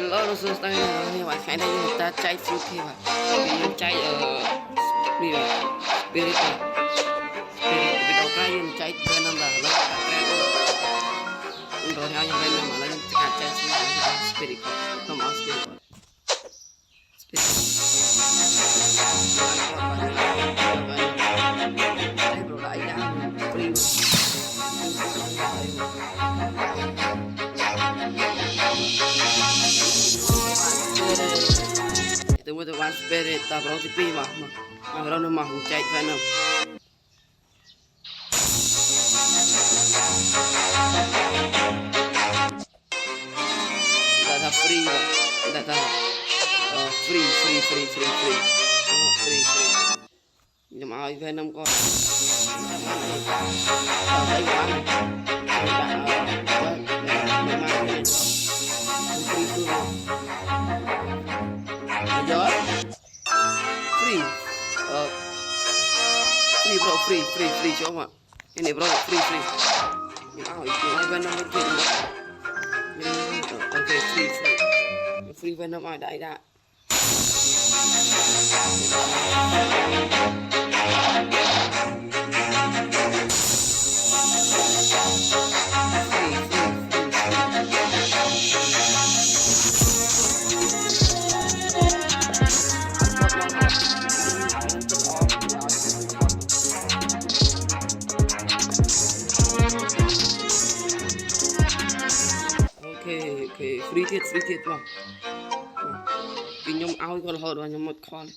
nó sơ tay như vậy cái này người ta chạy phút thì mà vì chạy ở đi là spirit spirit vì đâu cái gì chạy bên năm là nó rồi theo như bên năm mà nó chạy chạy spirit nó máu spirit rồi lại ra free itu mah one spirit tak perlu tipi mah kalau nama cek venom data free lah data free nhưng mà venom con thấy bạn free bro free cho mà ini bro free yang venom itu oke free venom ada Oke, free tiết mà. Cái nhóm áo còn hở vào nhóm một con.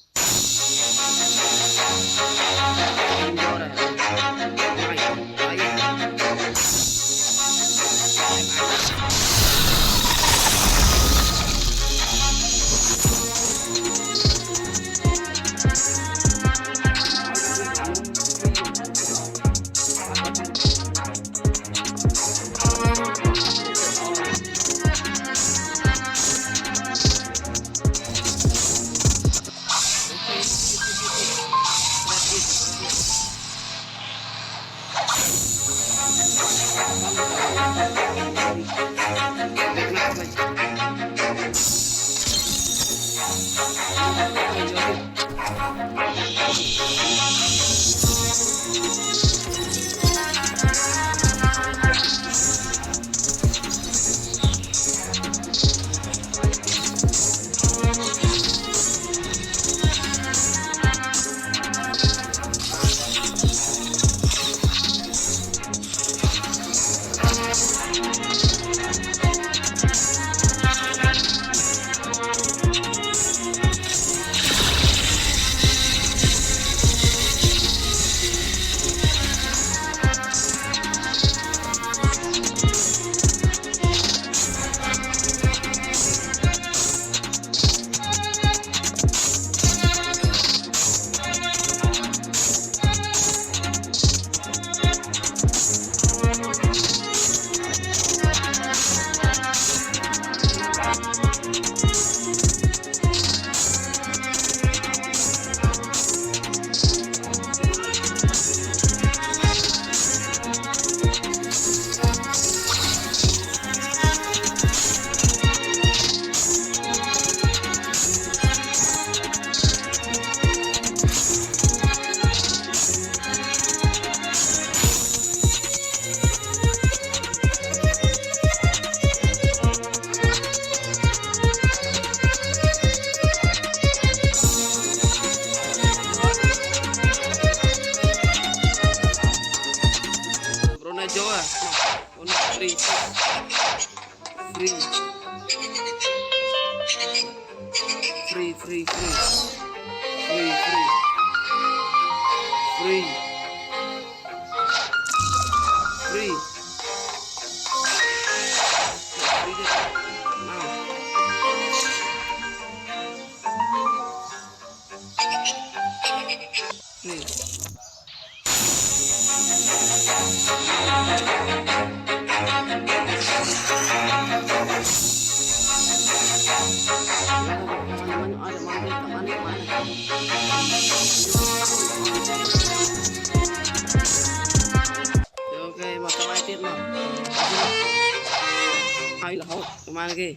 Hay là không, kemana lagi?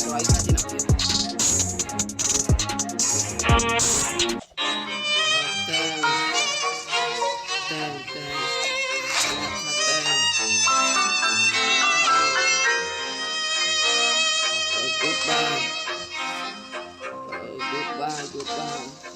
Doain natin ang cute. Ten. Ten. Ten. Lahat na ten. Goodbye. Goodbye. Goodbye.